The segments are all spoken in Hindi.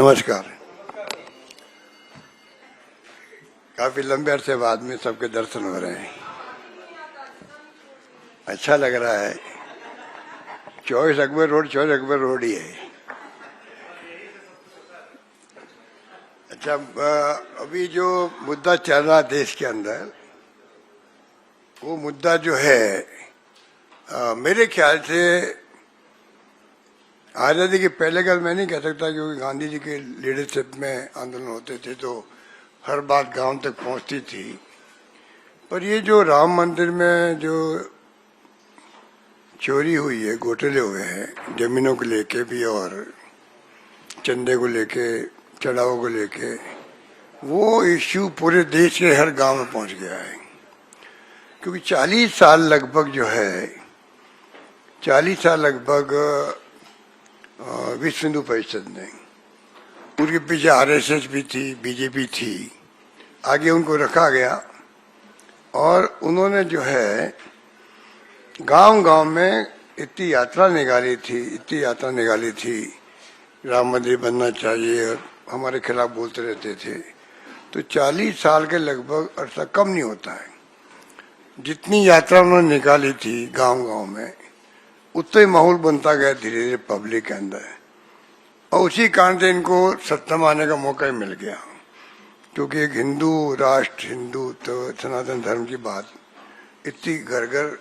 नमस्कार। काफी लंबे अरसे बाद में सबके दर्शन हो रहे हैं, अच्छा लग रहा है। 24 अकबर रोड 24 अकबर रोड ही है। अच्छा, अभी जो मुद्दा चल रहा देश के अंदर, वो मुद्दा जो है मेरे ख्याल से आज़ादी के पहले का मैं नहीं कह सकता, क्योंकि गांधी जी के लीडरशिप में आंदोलन होते थे तो हर बात गांव तक पहुंचती थी। पर ये जो राम मंदिर में जो चोरी हुई है, घोटाले हुए हैं, जमीनों को लेके भी और चंदे को लेके, चढ़ावों को लेके, वो इश्यू पूरे देश के हर गांव में पहुंच गया है। क्योंकि 40 साल लगभग जो है, 40 साल लगभग विश्व हिंदू परिषद ने, उनके पीछे आरएसएस भी थी, बीजेपी थी, आगे उनको रखा गया और उन्होंने जो है गांव-गांव में इतनी यात्रा निकाली थी, राम मंदिर बनना चाहिए और हमारे खिलाफ बोलते रहते थे। तो 40 साल के लगभग अरसा कम नहीं होता है। जितनी यात्रा उन्होंने निकाली थी गांव-गांव में, उतना ही माहौल बनता गया धीरे धीरे पब्लिक के अंदर, और उसी कारण से इनको सत्ता में आने का मौका ही मिल गया। क्योंकि एक हिंदू राष्ट्र, हिंदू तो सनातन धर्म की बात इतनी घर घर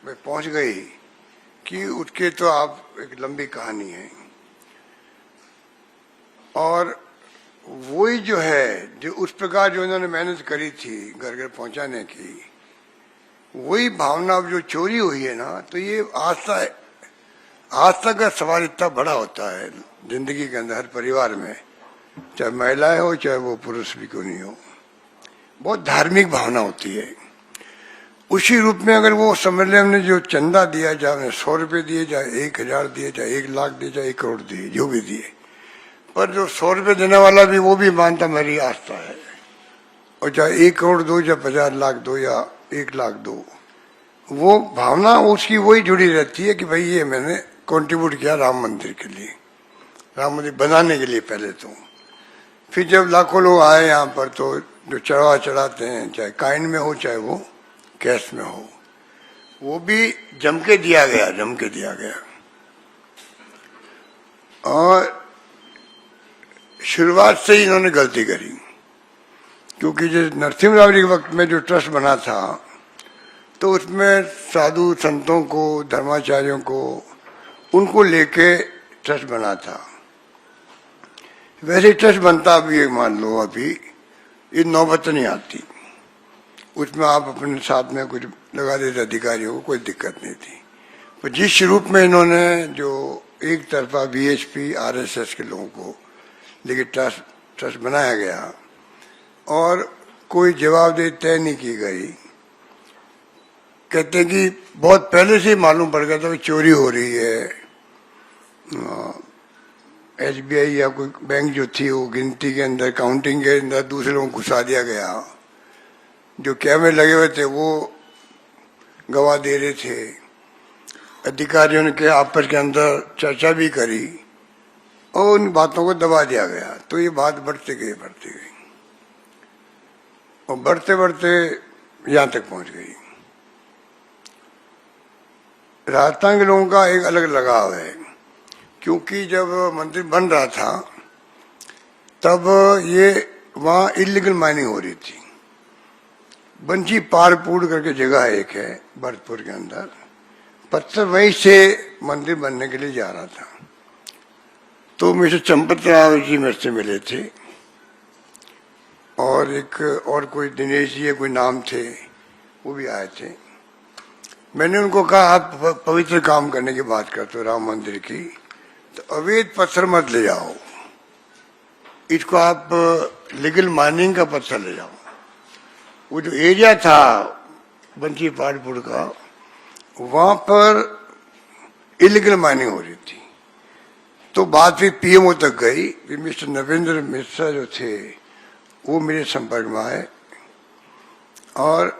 में पहुंच गई कि उसके तो आप एक लंबी कहानी है। और वही जो है, जो उस प्रकार जो इन्होंने मेहनत करी थी घर घर पहुंचाने की, वही भावना अब जो चोरी हुई है ना, तो ये आस्था का सवाल इतना बड़ा होता है जिंदगी के अंदर, हर परिवार में, चाहे महिलाएं हो चाहे वो पुरुष भी क्यों नहीं हो, बहुत धार्मिक भावना होती है। उसी रूप में अगर वो समझ ले, हमने जो चंदा दिया, चाहे 100 रुपये दिए, चाहे 1000 दिए, चाहे 1 लाख दिए, चाहे 1 करोड़ दिए, जो भी दिए, पर जो 100 रुपये देने वाला भी वो भी मानता मेरी आस्था है, और चाहे 1 करोड़ दो, चाहे 50 लाख दो या 1 लाख दो, वो भावना उसकी वही जुड़ी रहती है कि भाई ये मैंने कंट्रीब्यूट किया राम मंदिर के लिए, राम मंदिर बनाने के लिए पहले तो। फिर जब लाखों लोग आए यहाँ पर, तो जो चढ़ाते हैं, चाहे काइन में हो चाहे वो कैश में हो, वो भी जम के दिया गया। और शुरुआत से ही इन्होंने गलती करी, क्योंकि जो नरसिम्हा राव जी के वक्त में जो ट्रस्ट बना था, तो उसमें साधु संतों को, धर्माचार्यों को, उनको लेके ट्रस्ट बना था। वैसे ट्रस्ट बनता भी, मान लो अभी ये नौबत नहीं आती, उसमें आप अपने साथ में कुछ लगा देते अधिकारियों को, कोई दिक्कत नहीं थी। पर जिस रूप में इन्होंने जो एक तरफा बीएसपी आरएसएस के लोगों को लेकिन ट्रस्ट बनाया गया और कोई जवाबदेही तय नहीं की गई, कहते हैं कि बहुत पहले से मालूम पड़ गया था कि चोरी हो रही है। एसबीआई या कोई बैंक जो थी, वो गिनती के अंदर, काउंटिंग के अंदर दूसरे लोगों को घुसा दिया गया। जो कैमरे लगे हुए थे वो गवाह दे रहे थे। अधिकारियों ने के आपस के अंदर चर्चा भी करी और उन बातों को दबा दिया गया। तो ये बात बढ़ती गई और बढ़ते बढ़ते यहाँ तक पहुंच गई। राजस्थान के लोगों का एक अलग लगाव है, क्योंकि जब मंदिर बन रहा था तब ये वहाँ इलीगल माइनिंग हो रही थी। बंची पारपूड़ करके जगह एक है भरतपुर के अंदर, पत्थर वहीं से मंदिर बनने के लिए जा रहा था। तो मिस्टर चंपत राव जी मेरे से मिले थे और एक और कोई दिनेश जी कोई नाम थे, वो भी आए थे। मैंने उनको कहा, आप पवित्र काम करने की बात करते हो राम मंदिर की, तो अवैध पत्थर मत ले जाओ, इसको आप लीगल माइनिंग का पत्थर ले जाओ। वो जो एरिया था बंची पाड़पुर का, वहां पर इलीगल माइनिंग हो रही थी। तो बात फिर पीएमओ तक गई। फिर मिस्टर नरेंद्र मिश्रा जो थे वो मेरे संपर्क में आए और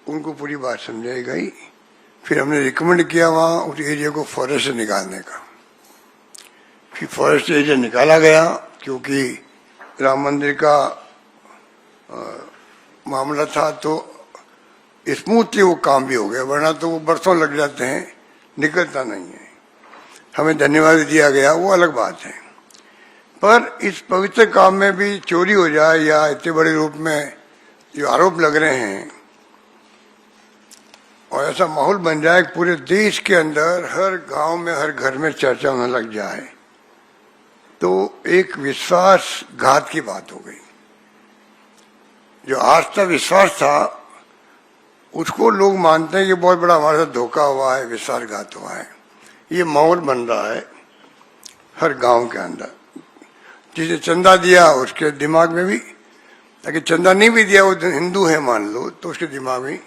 उनको पूरी बात समझाई गई। फिर हमने रिकमेंड किया वहाँ उस एरिया को फॉरेस्ट से निकालने का। फिर फॉरेस्ट एरिया निकाला गया क्योंकि राम मंदिर का मामला था तो स्मूथली वो काम भी हो गया, वरना तो वो बरसों लग जाते हैं, निकलता नहीं है। हमें धन्यवाद दिया गया, वो अलग बात है। पर इस पवित्र काम में भी चोरी हो जाए या इतने बड़े रूप में जो आरोप लग रहे हैं और ऐसा माहौल बन जाए कि पूरे देश के अंदर हर गांव में हर घर में चर्चा होने लग जाए, तो एक विश्वासघात की बात हो गई। जो आस्था विश्वास था उसको लोग मानते हैं कि बहुत बड़ा हमारे साथ धोखा हुआ है, विश्वासघात हुआ है। ये माहौल बन रहा है हर गांव के अंदर। जिसे चंदा दिया उसके दिमाग में भी, ताकि चंदा नहीं भी दिया वो हिंदू है मान लो, तो उसके दिमाग में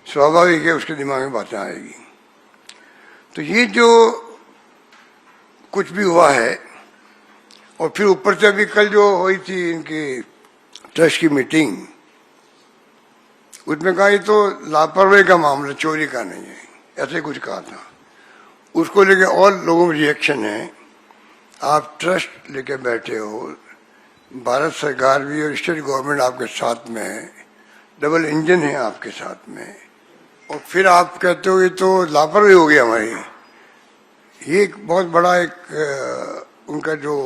स्वाभाविक है, उसके दिमाग में बातें आएगी। तो ये जो कुछ भी हुआ है, और फिर ऊपर से अभी कल जो हुई थी इनकी ट्रस्ट की मीटिंग, उसमें कहा ये तो लापरवाही का मामला, चोरी का नहीं है, ऐसे कुछ कहा था। उसको लेके और लोगों में रिएक्शन है। आप ट्रस्ट लेके बैठे हो, भारत सरकार भी और स्टेट गवर्नमेंट आपके साथ में है, डबल इंजन है आपके साथ में, और फिर आप कहते हो ये तो लापरवाही हो गई हमारी। ये एक बहुत बड़ा उनका जो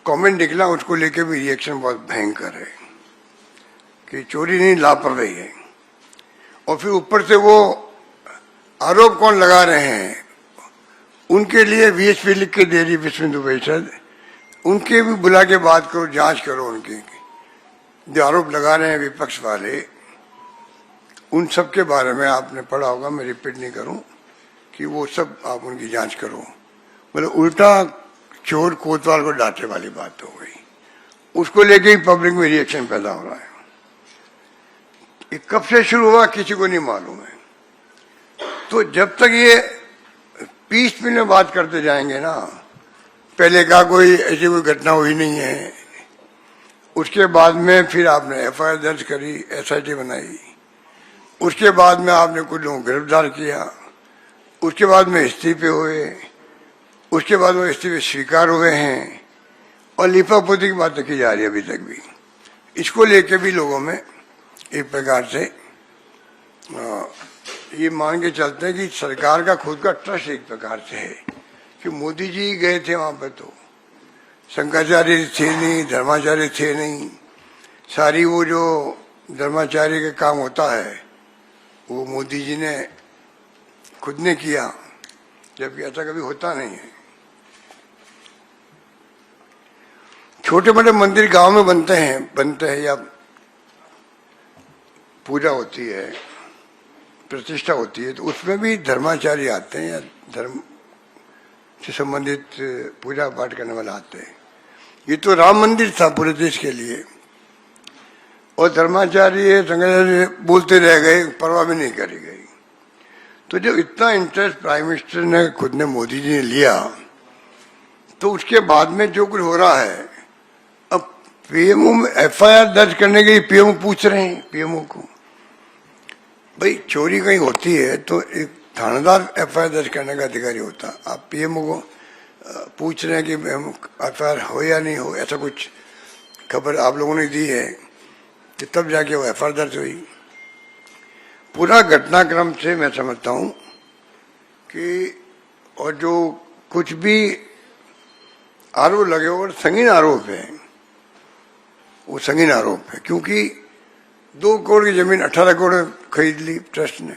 कमेंट निकला, उसको लेके भी रिएक्शन बहुत भयंकर है कि चोरी नहीं, लापरवाही है। और फिर ऊपर से वो आरोप कौन लगा रहे हैं, उनके लिए वीएचपी लिख के दे रही विश्व हिंदू परिषद, उनके भी बुला के बात करो, जांच करो उनकी, जो आरोप लगा रहे हैं विपक्ष वाले, उन सब के बारे में आपने पढ़ा होगा, मैं रिपीट नहीं करूं, कि वो सब आप उनकी जांच करो। मतलब उल्टा चोर कोतवाल को डांटने वाली बात हो गई। उसको लेके ही पब्लिक में रिएक्शन पैदा हो रहा है। ये कब से शुरू हुआ किसी को नहीं मालूम है। तो जब तक ये पीस में बात करते जाएंगे ना, पहले कहा कोई ऐसी कोई घटना हुई नहीं है, उसके बाद में फिर आपने एफआईआर दर्ज करी, एसआईटी बनाई, उसके बाद में आपने कुछ लोगों को गिरफ्तार किया, उसके बाद में इस्तीफे हुए, उसके बाद वो इस्तीफे स्वीकार हुए हैं, और लिपापोती की बात की जा रही है अभी तक भी। इसको लेके भी लोगों में एक प्रकार से ये मान के चलते हैं कि सरकार का खुद का ट्रस्ट एक प्रकार से है कि मोदी जी गए थे वहां पर, तो शंकराचार्य थे नहीं, धर्माचार्य थे नहीं, सारी वो जो धर्माचार्य के काम होता है वो मोदी जी ने खुद ने किया, जबकि ऐसा कभी होता नहीं है। छोटे बड़े मंदिर गांव में बनते हैं या पूजा होती है, प्रतिष्ठा होती है, तो उसमें भी धर्माचार्य आते हैं या धर्म से संबंधित पूजा पाठ करने वाले आते हैं। ये तो राम मंदिर था पूरे देश के लिए, और धर्माचार्य शंकराचार्य बोलते रह गए, परवाह भी नहीं करी गई। तो जब इतना इंटरेस्ट प्राइम मिनिस्टर ने खुद ने मोदी जी ने लिया, तो उसके बाद में जो कुछ हो रहा है, अब पीएमओ में एफआईआर दर्ज करने के लिए पीएमओ पूछ रहे हैं पीएमओ को, भाई चोरी कहीं होती है तो एक थानेदार एफआईआर दर्ज करने का अधिकारी होता, आप पीएमओ को पूछ रहे हैं कि एफआईआर हो या नहीं हो। ऐसा कुछ खबर आप लोगों ने दी है कि तब जाके वो एफआईआर दर्ज हुई। पूरा घटनाक्रम से मैं समझता हूं कि और जो कुछ भी आरोप लगे और संगीन आरोप है, वो संगीन आरोप है, क्योंकि 2 करोड़ की जमीन 18 करोड़ खरीद ली ट्रस्ट ने।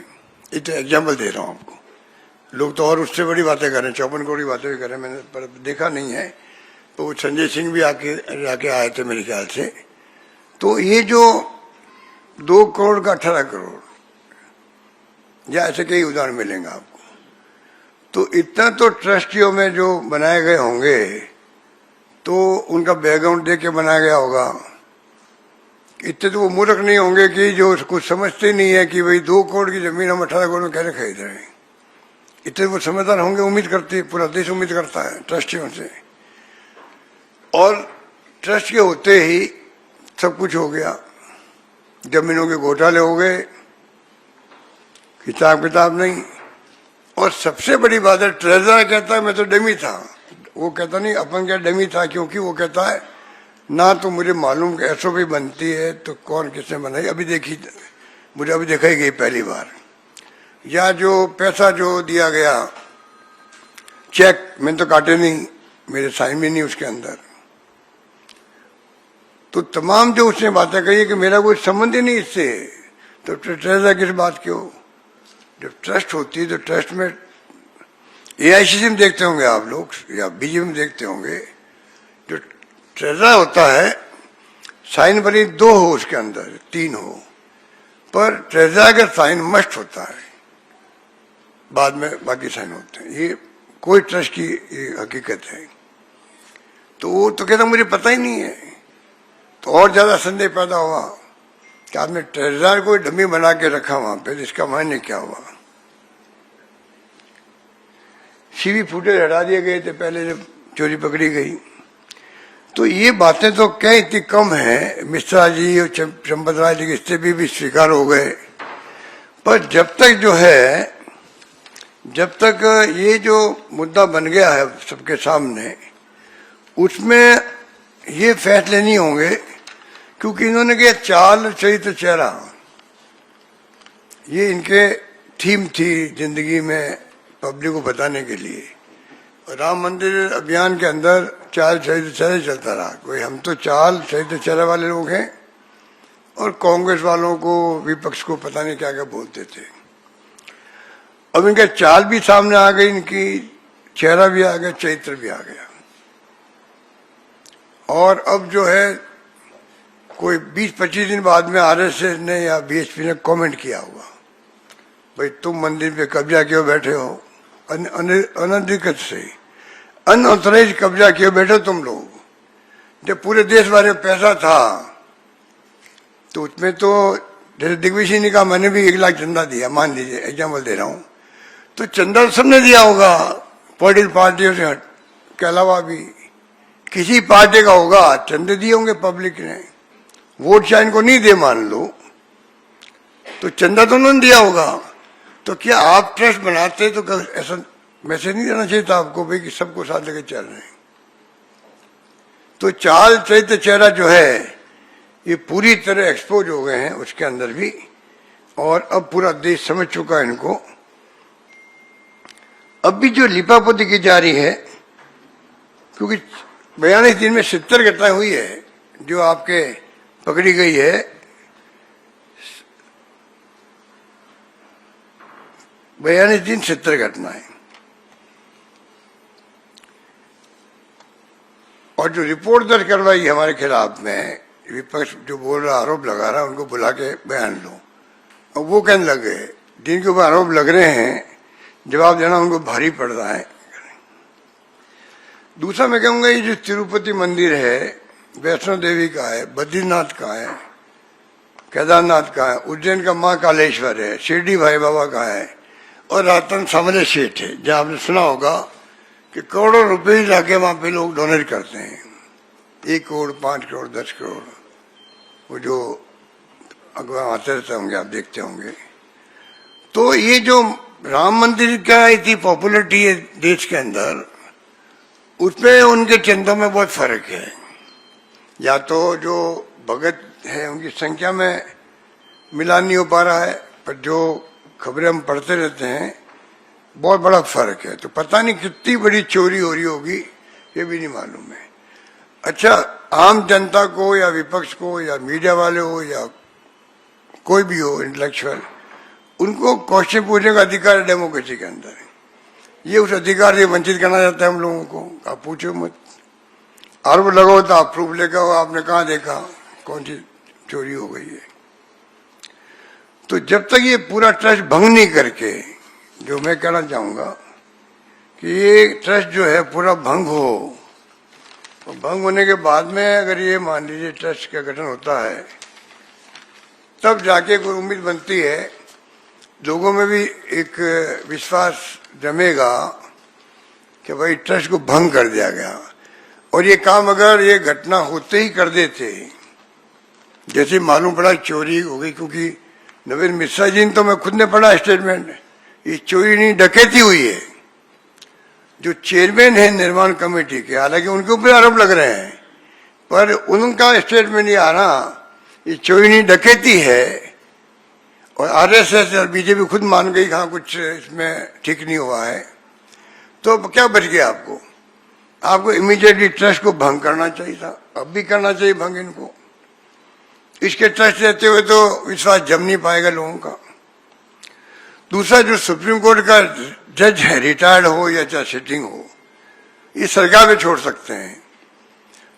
ये तो एग्जाम्पल दे रहा हूं आपको, लोग तो और उससे बड़ी बातें कर रहे हैं, 54 करोड़ की बातें भी कर रहे हैं, मैंने पर देखा नहीं है। तो संजय सिंह भी जाके आए थे मेरे ख्याल से। तो ये जो 2 करोड़ का 18 करोड़ या ऐसे कई उदाहरण मिलेंगे आपको। तो इतना तो ट्रस्टियों में जो बनाए गए होंगे, तो उनका बैकग्राउंड देख के बनाया गया होगा। इतने तो वो मूर्ख नहीं होंगे कि जो कुछ समझते नहीं है कि भाई 2 करोड़ की जमीन हम 18 करोड़ में कैसे खरीद रहे हैं। इतने वो समझदार होंगे, उम्मीद करते, पूरा देश उम्मीद करता है ट्रस्टियों से। और ट्रस्ट के होते ही सब कुछ हो गया, जमीनों के घोटाले हो गए, हिसाब किताब नहीं। और सबसे बड़ी बात है, ट्रेजरर कहता है मैं तो डमी था, वो कहता नहीं अपन क्या डमी था, क्योंकि वो कहता है ना तो मुझे मालूम कि एसओपी बनती है तो कौन किसने बनाई, अभी देखी, मुझे अभी देखा ही गई पहली बार। या जो पैसा जो दिया गया चेक, मैंने तो काटे नहीं, मेरे साइन भी नहीं उसके अंदर। तो तमाम जो उसने बातें कही है कि मेरा कोई संबंध ही नहीं इससे, तो ट्रेजर किस बात की हो? जब ट्रस्ट होती है तो ट्रस्ट में एआईसीसी में देखते होंगे आप लोग या बीजेपी में देखते होंगे, जो ट्रेजर होता है साइन भले 2 हो उसके अंदर 3 हो, पर ट्रेजर का साइन मस्ट होता है, बाद में बाकी साइन होते हैं। ये कोई ट्रस्ट की हकीकत है। तो वो तो कहता मुझे पता ही नहीं है, तो और ज्यादा संदेह पैदा हुआ कि आपने ट्रेजर को डमी बना के रखा वहां पे, इसका मायने क्या हुआ? सीवी फुटेज हटा दिए गए थे पहले जब चोरी पकड़ी गई। तो ये बातें तो क्या इतनी कम है, मिश्रा जी और चंपत राय जी के इससे भी स्वीकार हो गए, पर जब तक जो है, जब तक ये जो मुद्दा बन गया है सबके सामने, उसमें ये फैसले नहीं होंगे, क्योंकि इन्होंने किया चाल चरित्र चेहरा, ये इनके थीम थी जिंदगी में पब्लिक को बताने के लिए। राम मंदिर अभियान के अंदर चाल चरित्र चेहरा चलता रहा, कोई हम तो चाल चरित्र चेहरा वाले लोग हैं, और कांग्रेस वालों को, विपक्ष को पता नहीं क्या क्या बोलते थे। अब इनका चाल भी सामने आ गई, इनकी चेहरा भी आ गया, चरित्र भी आ गया। और अब जो है कोई 20-25 दिन बाद में आरएसएस ने या बीएचपी ने कमेंट किया हुआ, भाई तुम मंदिर पे कब्जा क्यों बैठे हो, अनधिकृत से अनऑथराइज कब्जा किए बैठे तुम लोग, जब पूरे देश भर में पैसा था। तो उसमें तो जैसे दिग्विजय ने कहा मैंने भी 1 लाख चंदा दिया, मान लीजिए एग्जाम्पल दे रहा हूं, तो चंदा सबने दिया होगा पॉलिटिकल पार्टियों से के अलावा भी, किसी पार्टी का होगा, चंदे दिए होंगे पब्लिक ने, वोट चाहे इनको नहीं दे मान लो, तो चंदा तो उन्होंने दिया होगा। तो क्या आप ट्रस्ट बनाते तो ऐसा मैसेज नहीं देना चाहिए था आपको भाई कि सबको साथ लेकर चल रहे हैं? तो चाल चरित्र चेहरा जो है ये पूरी तरह एक्सपोज हो गए हैं उसके अंदर भी, और अब पूरा देश समझ चुका है इनको। अब भी जो लिपापोती की जा रही है, क्योंकि 42 दिन में 70 घटनाएं हुई है जो आपके पकड़ी गई है, 42 दिन 70 घटनाएं, और जो रिपोर्ट दर्ज करवाई हमारे खिलाफ में, विपक्ष जो बोल रहा आरोप लगा रहा है उनको बुला के बयान लो, और वो कहने लगे जिनके ऊपर आरोप लग रहे हैं जवाब देना उनको भारी पड़ रहा है। दूसरा मैं कहूंगा ये जो तिरुपति मंदिर है, वैष्णो देवी का है, बद्रीनाथ का है, केदारनाथ का है, उज्जैन का माँ कालेश्वर है, शिरडी भाई बाबा का है, और राजस्थान सामने सेठ है, जहाँ आपने सुना होगा कि करोड़ों रुपए ही लाके वहां पे लोग डोनेट करते हैं, 1 करोड़, 5 करोड़, 10 करोड़, वो जो अगवा आते रहते होंगे, आप देखते होंगे। तो ये जो राम मंदिर का इतनी पॉपुलरिटी है देश के अंदर, उसमें उनके चंदों में बहुत फर्क है। या तो जो भगत है उनकी संख्या में मिलान नहीं हो पा रहा है, पर जो खबरें हम पढ़ते रहते हैं बहुत बड़ा फर्क है। तो पता नहीं कितनी बड़ी चोरी हो रही होगी, ये भी नहीं मालूम है। अच्छा, आम जनता को या विपक्ष को या मीडिया वाले हो या कोई भी हो इंटेलेक्चुअल, उनको क्वेश्चन पूछने का अधिकार है डेमोक्रेसी के अंदर। ये उस अधिकार से वंचित करना चाहता है हम लोगों को। आप पूछो मत, आरोप लगाओ तो आप प्रूफ लेकर हो, आपने कहाँ देखा कौन सी चोरी हो गई है। तो जब तक ये पूरा ट्रस्ट भंग नहीं करके, जो मैं कहना चाहूंगा कि ये ट्रस्ट जो है पूरा भंग हो, तो भंग होने के बाद में अगर ये मान लीजिए ट्रस्ट का गठन होता है, तब जाके कोई उम्मीद बनती है, लोगों में भी एक विश्वास जमेगा कि भाई ट्रस्ट को भंग कर दिया गया। और ये काम अगर ये घटना होते ही कर देते, जैसे मालूम पड़ा चोरी हो गई, क्योंकि नवीन मिश्रा जी ने तो मैं खुद ने पढ़ा स्टेटमेंट, ये चोरी नहीं डकैती हुई है। जो चेयरमैन है निर्माण कमेटी के, हालांकि उनके ऊपर आरोप लग रहे हैं, पर उनका स्टेटमेंट ये आ रहा ये चोरी नहीं डकैती है, और आरएसएस और बीजेपी खुद मान गई हाँ कुछ इसमें ठीक नहीं हुआ है, तो क्या बच गया आपको? आपको इमीडिएटली ट्रस्ट को भंग करना चाहिए था, अब भी करना चाहिए भंग इनको। इसके ट्रस्ट रहते हुए तो विश्वास जम नहीं पाएगा लोगों का। दूसरा, जो सुप्रीम कोर्ट का जज है, रिटायर्ड हो या चाहे सिटिंग हो, ये सरकार पे छोड़ सकते हैं।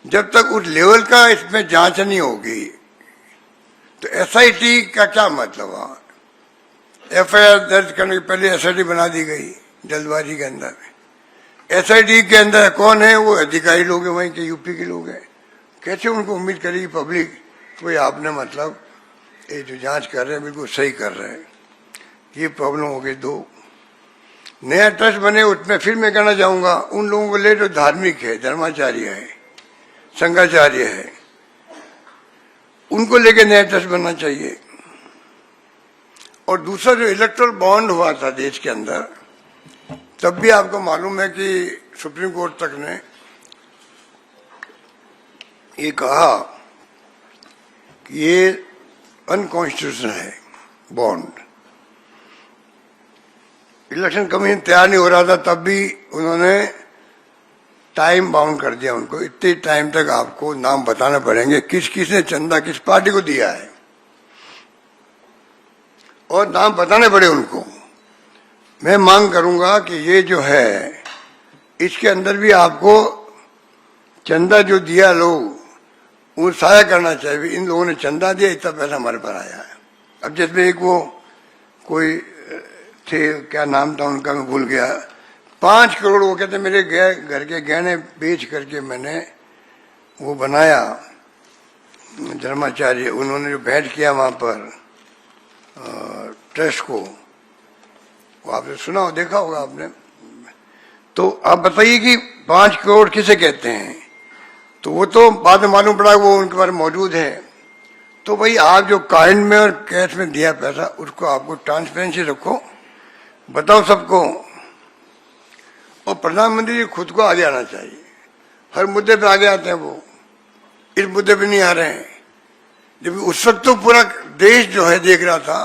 जब तक उस लेवल का इसमें जांच नहीं होगी तो एसआईटी का क्या मतलब है? एफआईआर दर्ज करने के पहले एसआईटी बना दी गई जल्दबाजी के अंदर। एसआईटी के अंदर कौन है? वो अधिकारी लोग हैं, वहीं के यूपी के लोग हैं। कैसे उनको उम्मीद करेगी पब्लिक कोई आपने मतलब ये जो जांच कर रहे हैं बिल्कुल सही कर रहे हैं? ये प्रॉब्लम हो गई। दो, नया ट्रस्ट बने, उसमें फिर मैं कहना चाहूंगा उन लोगों को ले जो धार्मिक है, धर्माचार्य है, संघाचार्य है, उनको लेके नया ट्रस्ट बनना चाहिए। और दूसरा, जो इलेक्ट्रल बॉन्ड हुआ था देश के अंदर, तब भी आपको मालूम है कि सुप्रीम कोर्ट तक ने ये कहा कि ये अनकॉन्स्टिट्यूशनल है बॉन्ड। इलेक्शन कमीशन तैयार नहीं हो रहा था, तब भी उन्होंने टाइम बाउंड कर दिया उनको, इतने टाइम तक आपको नाम बताना पड़ेंगे किस किस ने चंदा किस पार्टी को दिया है, और नाम बताने पड़े उनको। मैं मांग करूंगा कि ये जो है इसके अंदर भी आपको चंदा जो दिया लोग वो साया करना चाहिए। इन लोगों ने चंदा दिया, इतना पैसा हमारे पर आया है। अब जिसमें एक वो कोई थे, क्या नाम था उनका मैं भूल गया, 5 करोड़ वो कहते मेरे घर के गहने बेच करके मैंने वो बनाया धर्माचार्य, उन्होंने जो भेंट किया वहां पर ट्रस्ट को, वो आपने सुना हो, देखा होगा आपने। तो आप बताइए कि 5 करोड़ किसे कहते हैं? तो वो तो बाद में मालूम पड़ा वो उनके पास मौजूद है। तो भाई आप जो काइंड में और कैश में दिया पैसा, उसको आपको ट्रांसपेरेंसी रखो, बताओ सबको। और प्रधानमंत्री जी खुद को आगे आना चाहिए। हर मुद्दे पे आगे आते हैं वो, इस मुद्दे पे नहीं आ रहे हैं। जब उस वक्त तो पूरा देश जो है देख रहा था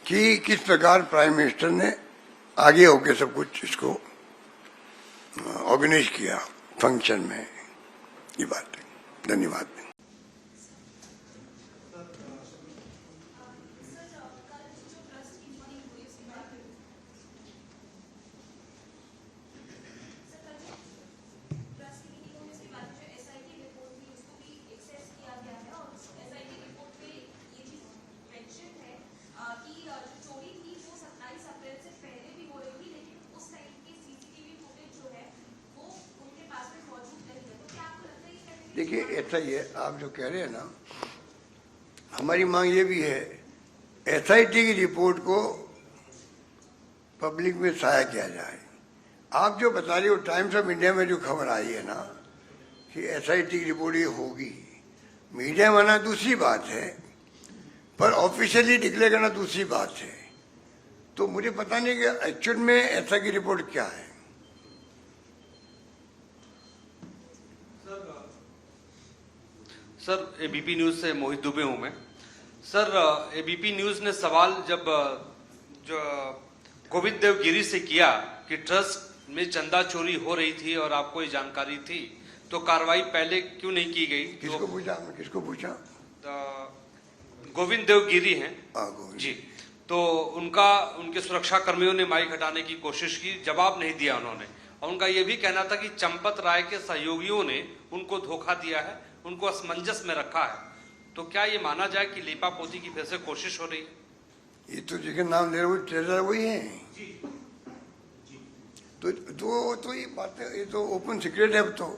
कि किस प्रकार प्राइम मिनिस्टर ने आगे होकर सब कुछ इसको ऑर्गेनाइज किया फंक्शन में। ये बात है। धन्यवाद। देखिए ऐसा ही है, आप जो कह रहे हैं ना, हमारी मांग ये भी है एसआईटी की रिपोर्ट को पब्लिक में साया किया जाए। आप जो बता रहे हो टाइम्स ऑफ इंडिया में जो खबर आई है ना कि एसआईटी की रिपोर्ट ये होगी, मीडिया में आना दूसरी बात है, पर ऑफिशियली डिक्लेयर करना दूसरी बात है। तो मुझे पता नहीं कि एक्चुअल में ऐसा की रिपोर्ट क्या है। सर एबीपी न्यूज से मोहित दुबे हूं मैं। सर एबीपी न्यूज ने सवाल जब जो गोविंद देव गिरी से किया कि ट्रस्ट में चंदा चोरी हो रही थी और आपको ये जानकारी थी, तो कार्रवाई पहले क्यों नहीं की गई? किसको पूछा? किसको पूछा? गोविंद देव गिरी हैं जी। तो उनके सुरक्षा कर्मियों ने माइक हटाने की कोशिश की, जवाब नहीं दिया उन्होंने। और उनका यह भी कहना था कि चंपत राय के सहयोगियों ने उनको धोखा दिया है, उनको असमंजस में रखा है। तो क्या ये माना जाए कि लीपा पोती की फिर से कोशिश हो रही है? ये तो जिसका नाम ले रहे हो ट्रेजर वही है जी। तो ये बातें ये तो ओपन सीक्रेट है। अब तो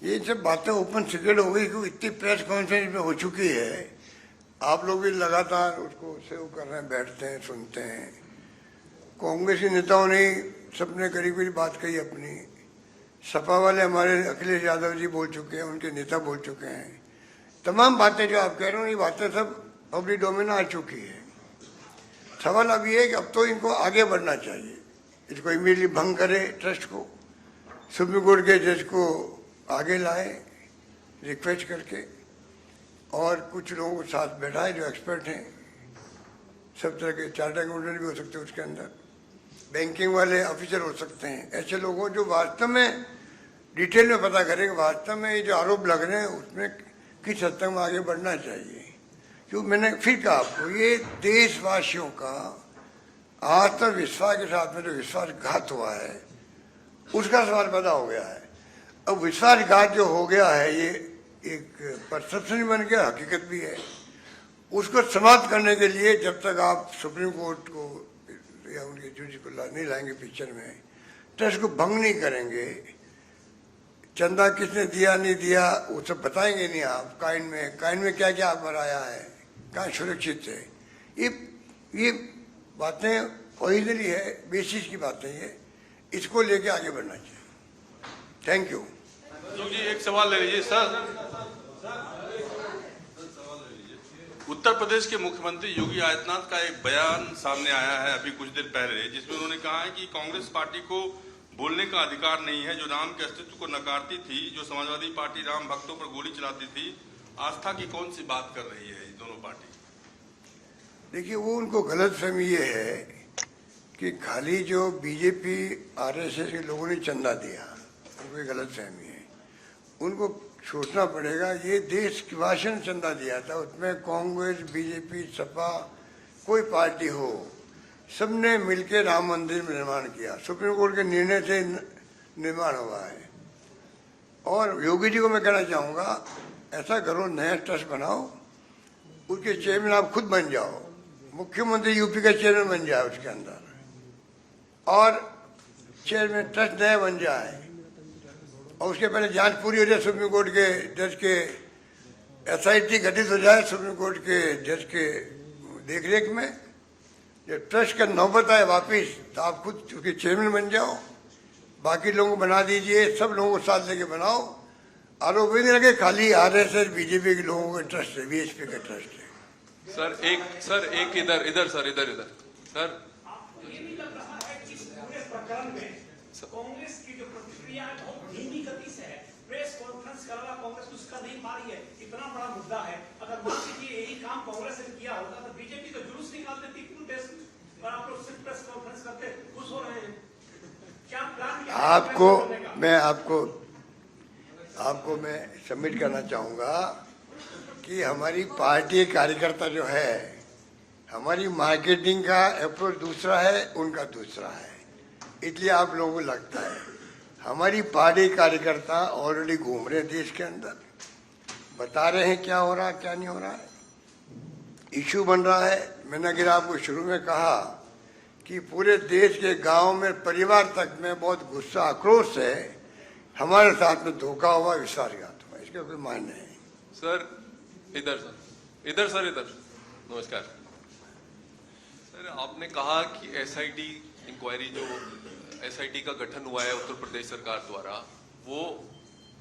ये सब बातें ओपन सीक्रेट हो गई क्योंकि इतनी प्रेस कॉन्फ्रेंस में हो चुकी है। आप लोग भी लगातार उसको सेव कर रहे हैं, बैठते हैं, सुनते हैं। कांग्रेस के नेताओं ने सबने करीब करीब बात कही अपनी, सपा वाले हमारे अखिलेश यादव जी बोल चुके हैं, उनके नेता बोल चुके हैं। तमाम बातें जो आप कह रहे हो ये बातें सब पब्लिक डोमेन आ चुकी है। सवाल अब ये है कि अब तो इनको आगे बढ़ना चाहिए। इसको इमीडिएटली भंग करे ट्रस्ट को, सुप्रीम कोर्ट के जज को आगे लाए रिक्वेस्ट करके, और कुछ लोगों को साथ बैठाए जो एक्सपर्ट हैं, सब तरह के चार्टर्ड अकाउंटेंट भी हो सकते हैं उसके अंदर, बैंकिंग वाले ऑफिसर हो सकते हैं, ऐसे लोगों जो वास्तव में डिटेल में पता करें कि वास्तव में ये जो आरोप लग रहे हैं उसमें किस हद तक आगे बढ़ना चाहिए। क्योंकि मैंने फिर कहा आपको, ये देशवासियों का आत्मविश्वास के साथ में जो विश्वासघात हुआ है उसका सवाल पैदा हो गया है। अब विश्वासघात जो हो गया है ये एक परसेप्शन बन गया, हकीकत भी है। उसको समाप्त करने के लिए जब तक आप सुप्रीम कोर्ट को या उनके जज को नहीं लाएंगे पिक्चर में, ट्रस्ट को भंग नहीं करेंगे, चंदा किसने दिया नहीं दिया वो सब बताएंगे नहीं आप, काइन में क्या क्या बनाया है, कहाँ सुरक्षित है, ये बातें ओरिजिनली है, बेसिस की बातें ये, इसको लेके आगे बढ़ना चाहिए। Thank you. जी एक सवाल ले लीजिए सर। उत्तर प्रदेश के मुख्यमंत्री योगी आदित्यनाथ का एक बयान सामने आया है अभी कुछ देर पहले, जिसमें उन्होंने कहा है कि कांग्रेस पार्टी को बोलने का अधिकार नहीं है, जो राम के अस्तित्व को नकारती थी, जो समाजवादी पार्टी राम भक्तों पर गोली चलाती थी। आस्था की कौन सी बात कर रही है ये दोनों पार्टी? देखिए, वो उनको गलतफहमी ये है कि खाली जो बीजेपी आरएसएस के लोगों ने चंदा दिया, उनको ये गलतफहमी है। उनको सोचना पड़ेगा, ये देश की भाषण चंदा दिया था, उसमें कांग्रेस, बीजेपी, सपा, कोई पार्टी हो, सबने मिलकर राम मंदिर में निर्माण किया, सुप्रीम कोर्ट के निर्णय से निर्माण हुआ है। और योगी जी को मैं कहना चाहूँगा, ऐसा करो, नया ट्रस्ट बनाओ, उसके चेयरमैन आप खुद बन जाओ, मुख्यमंत्री यूपी का चेयरमैन बन जाए उसके अंदर, और चेयरमैन ट्रस्ट नया बन जाए, और उसके पहले जांच पूरी हो जाए सुप्रीम कोर्ट के जज के, एसआईटी गठित हो जाए सुप्रीम कोर्ट के जज के देखरेख में। जब ट्रस्ट का नौबत आए वापिस, तो आप खुद उसके चेयरमैन बन जाओ, बाकी लोगों को बना दीजिए, सब लोगों को साथ लेके बनाओ। आरोप नहीं लगे खाली आरएसएस बीजेपी के लोगों का ट्रस्ट है, बीएसपी का ट्रस्ट है। सर एक इधर सर कांग्रेस की जो प्रतिक्रिया है बहुत धीमी गति से है। प्रेस कॉन्फ्रेंस करना कांग्रेस उसका नहीं मारी है, इतना बड़ा मुद्दा है। अगर मान लीजिए यही काम कांग्रेस ने किया होता तो बीजेपी तो जुलूस निकाल देती, क्यों टेस्ट और आप लोग सिर्फ प्रेस कॉन्फ्रेंस करते खुश हो रहे हैं? क्या प्लान क्या आपको मैं सबमिट करना चाहूंगा कि हमारी पार्टी कार्यकर्ता जो है, हमारी मार्केटिंग का अप्रोच दूसरा है, उनका दूसरा है, इसलिए आप लोगों को लगता है। हमारी पार्टी कार्यकर्ता ऑलरेडी घूम रहे हैं देश के अंदर, बता रहे हैं क्या हो रहा है क्या नहीं हो रहा है, इशू बन रहा है। मैंने अगर आपको शुरू में कहा कि पूरे देश के गांव में, परिवार तक में बहुत गुस्सा, आक्रोश है, हमारे साथ में धोखा हुआ, विश्वासघात हुआ, इसका कोई मान नहीं। इधर नमस्कार सर। आपने कहा कि एसआईटी इंक्वायरी, जो एसआईटी का गठन हुआ है उत्तर प्रदेश सरकार द्वारा, वो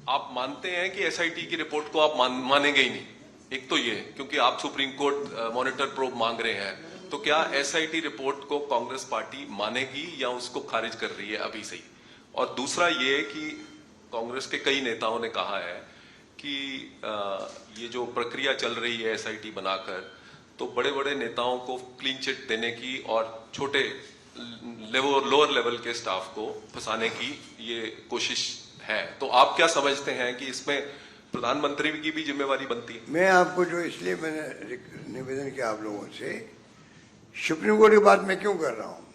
आप मानते हैं कि एसआईटी की रिपोर्ट को आप मानेंगे ही नहीं? एक तो ये, क्योंकि आप सुप्रीम कोर्ट मॉनिटर प्रोब मांग रहे हैं, तो क्या एसआईटी रिपोर्ट को कांग्रेस पार्टी मानेगी या उसको खारिज कर रही है अभी से ही? और दूसरा ये कि कांग्रेस के कई नेताओं ने कहा है कि ये जो प्रक्रिया चल रही है एसआईटी बनाकर, तो बड़े बड़े नेताओं को क्लीन चिट देने की और छोटे लोअर लेवल के स्टाफ को फंसाने की ये कोशिश है। तो आप क्या समझते हैं कि इसमें प्रधानमंत्री की भी जिम्मेवारी बनती है? मैं आपको जो, इसलिए मैंने निवेदन किया आप लोगों से, सुप्रीम कोर्ट की बात मैं क्यों कर रहा हूँ,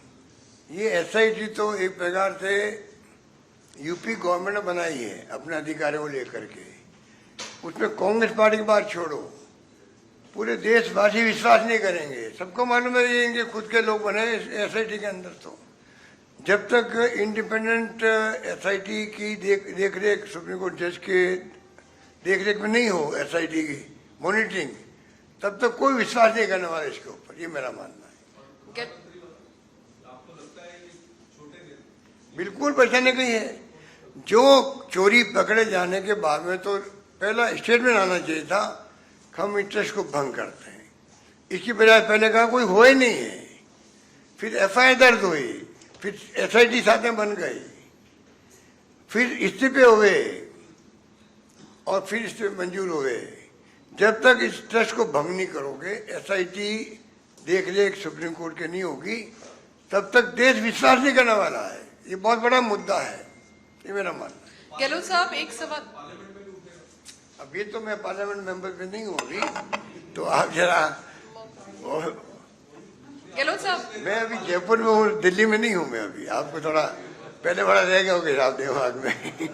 ये एसआईटी तो एक प्रकार से यूपी गवर्नमेंट ने बनाई है अपने अधिकारियों को लेकर के, उसमें कांग्रेस पार्टी की बात छोड़ो, पूरे देशवासी विश्वास नहीं करेंगे। सबको मालूम है ये इनके खुद के लोग बने एसआईटी के अंदर। तो जब तक इंडिपेंडेंट एसआईटी की देख रेख सुप्रीम कोर्ट जज के देख रेख में नहीं हो, एसआईटी की मॉनिटरिंग, तब तक कोई विश्वास नहीं करने वाला इसके ऊपर, ये मेरा मानना है। बिल्कुल पहचाने गई है। जो चोरी पकड़े जाने के बाद में तो पहला स्टेटमेंट आना चाहिए था, हम इंटरेस्ट को भंग करते हैं, इसकी बजाय पहले कहा कोई हो ही नहीं है, फिर एफआईआर दर्ज हुई, फिर SIT साथ में बन गई, फिर इस्तीफे हुए और फिर इस्तीफे मंजूर हुए। जब तक इस ट्रस्ट को भंग नहीं करोगे, SIT देख ले सुप्रीम कोर्ट के नहीं होगी, तब तक देश विश्वास नहीं करने वाला है। ये बहुत बड़ा मुद्दा है, ये मेरा मानना है। गहलोत साहब एक सवाल। अब ये तो मैं पार्लियामेंट मेंबर में नहीं हूँ अभी, तो आप जरा गहलोत साहब मैं अभी जयपुर में हूँ, दिल्ली में नहीं हूँ मैं अभी। आपको थोड़ा पहले बड़ा रह गया होगा हिसाब दिमाग में।